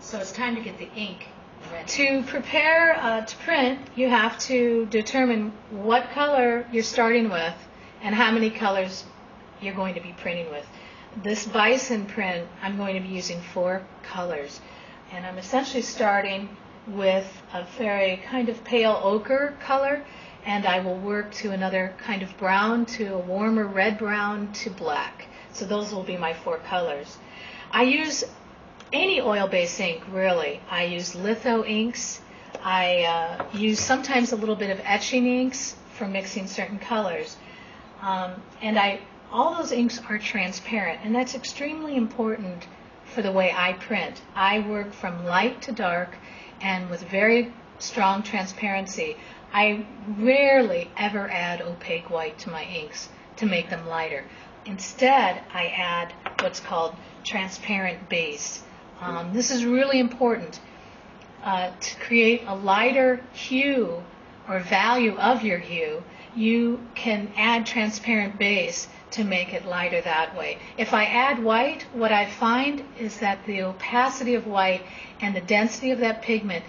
So it's time to get the ink ready. To prepare to print, you have to determine what color you're starting with and how many colors you're going to be printing with. This bison print, I'm going to be using 4 colors. And I'm essentially starting with a very kind of pale ochre color, and I will work to another kind of brown, to a warmer red brown, to black. So those will be my 4 colors. I use any oil-based ink, really. I use litho inks. I use sometimes a little bit of etching inks for mixing certain colors. All those inks are transparent, and that's extremely important for the way I print. I work from light to dark and with very strong transparency. I rarely ever add opaque white to my inks to make them lighter. Instead, I add what's called transparent base. This is really important to create a lighter hue or value of your hue. You can add transparent base to make it lighter that way. If I add white, what I find is that the opacity of white and the density of that pigment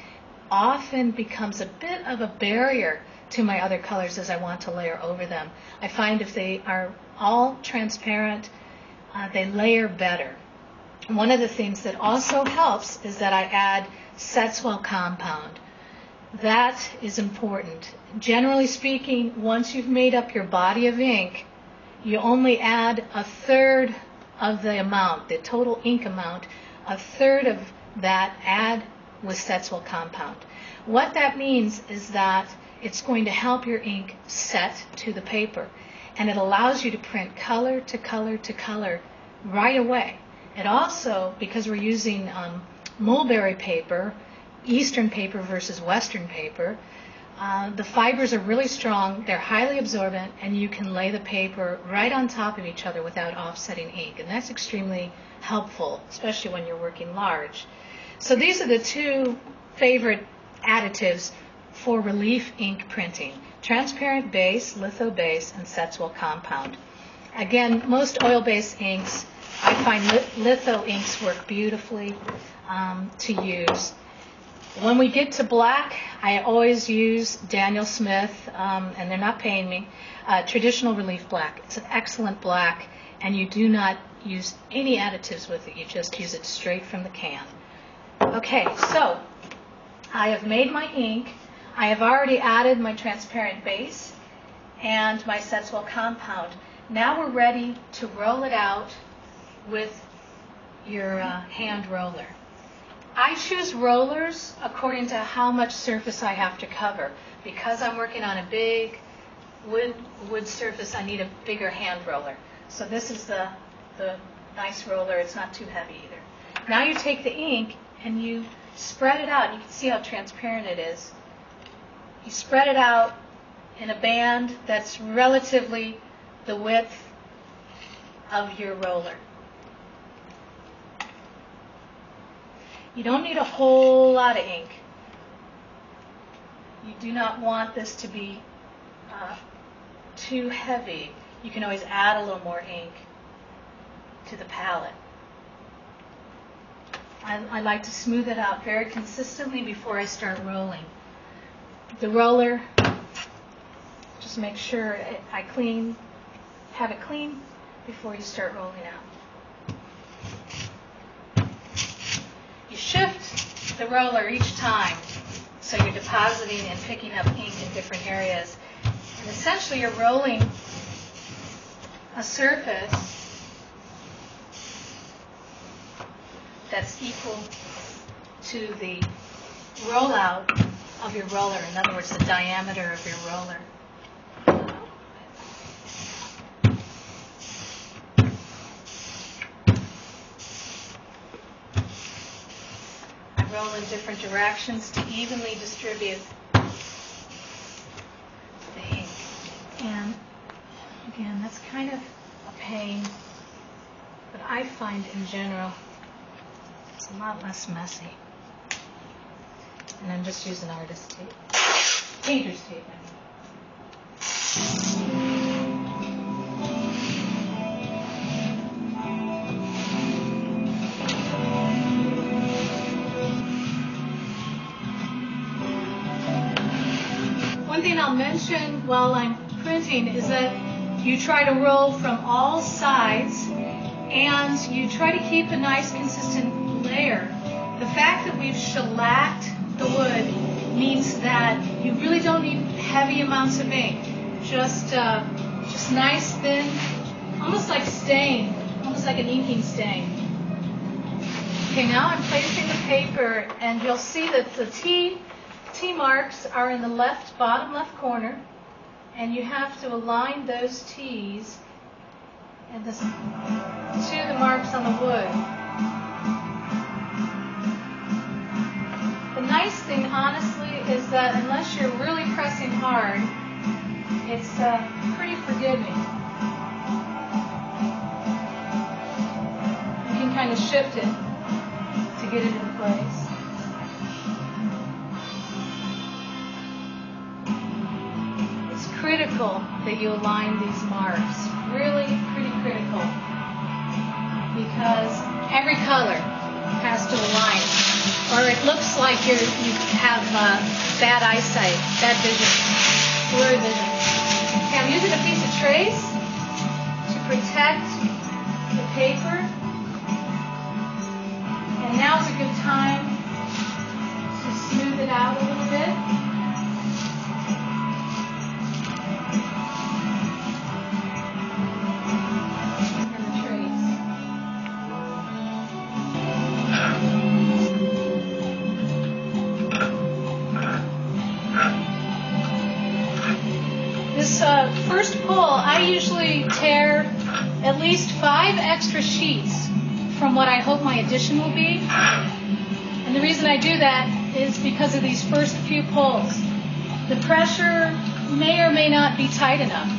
often becomes a bit of a barrier to my other colors as I want to layer over them. I find if they are all transparent, they layer better. One of the things that also helps is that I add Setzwell compound. That is important. Generally speaking, once you've made up your body of ink, you only add 1/3 of the amount, the total ink amount, 1/3 of that add with Setzwell compound. What that means is that it's going to help your ink set to the paper, and it allows you to print color to color to color right away. It also, because we're using mulberry paper, Eastern paper versus Western paper, the fibers are really strong, they're highly absorbent, and you can lay the paper right on top of each other without offsetting ink, and that's extremely helpful, especially when you're working large. So these are the 2 favorite additives for relief ink printing: transparent base, litho base, and Setzwell compound. Again, most oil-based inks, I find litho inks work beautifully to use. When we get to black, I always use Daniel Smith, and they're not paying me, traditional relief black. It's an excellent black, and you do not use any additives with it. You just use it straight from the can. Okay, so I have made my ink. I have already added my transparent base and my Setzwell compound. Now we're ready to roll it out with your hand roller. I choose rollers according to how much surface I have to cover. Because I'm working on a big wood surface, I need a bigger hand roller. So this is the nice roller. It's not too heavy either. Now you take the ink and you spread it out. You can see how transparent it is. You spread it out in a band that's relatively the width of your roller. You don't need a whole lot of ink. You do not want this to be too heavy. You can always add a little more ink to the palette. I like to smooth it out very consistently before I start rolling. The roller, just make sure have it clean before you start rolling out. You shift the roller each time, so you're depositing and picking up ink in different areas. And essentially you're rolling a surface that's equal to the rollout of your roller. In other words, the diameter of your roller. Roll in different directions to evenly distribute the ink. And again, that's kind of a pain, but I find in general it's a lot less messy. And I'm just using artist tape. Painter's tape, I mean. thing I'll mention while I'm printing is that you try to roll from all sides and you try to keep a nice consistent layer. The fact that we've shellacked the wood means that you really don't need heavy amounts of ink. Just nice, thin, almost like stain, almost like an inking stain. Okay, now I'm placing the paper, and you'll see that the T marks are in the bottom left corner, and you have to align those T's and to the marks on the wood. The nice thing, honestly, is that unless you're really pressing hard, it's pretty forgiving. You can kind of shift it to get it in place. It's critical that you align these marks. Really pretty critical, because every color has to align, or it looks like you have bad eyesight, bad vision, blurry vision. Okay, I'm using a piece of trace to protect the paper, and now's a good time to smooth it out a little bit. First pull, I usually tear at least 5 extra sheets from what I hope my addition will be. And the reason I do that is because of these first few pulls. The pressure may or may not be tight enough.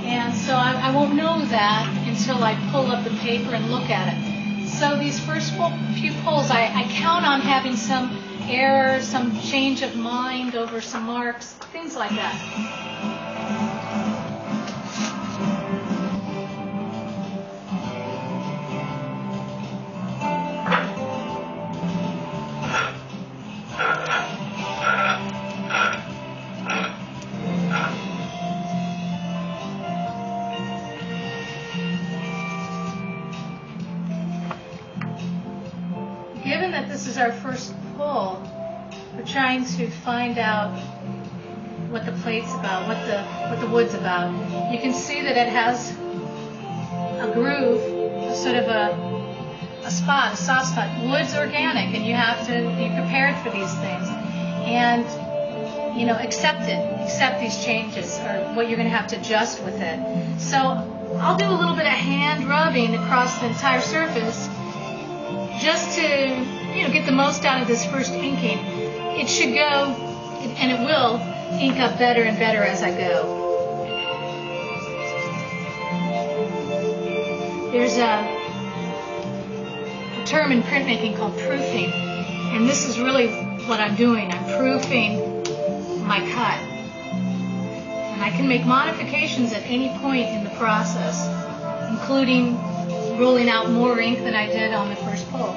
And so I won't know that until I pull up the paper and look at it. So these first few pulls, I count on having some error, some change of mind over some marks, things like that. Given that this is our first pull, we're trying to find out what the plate's about, what the wood's about. You can see that it has a groove, sort of a spot, a soft spot. Wood's organic, and you have to be prepared for these things, and accept these changes, or what you're going to have to adjust with it. So I'll do a little bit of hand rubbing across the entire surface, just to get the most out of this first inking. It should go, and it will, ink up better and better as I go. There's a term in printmaking called proofing, and this is really what I'm doing. I'm proofing my cut. And I can make modifications at any point in the process, including rolling out more ink than I did on the first pull.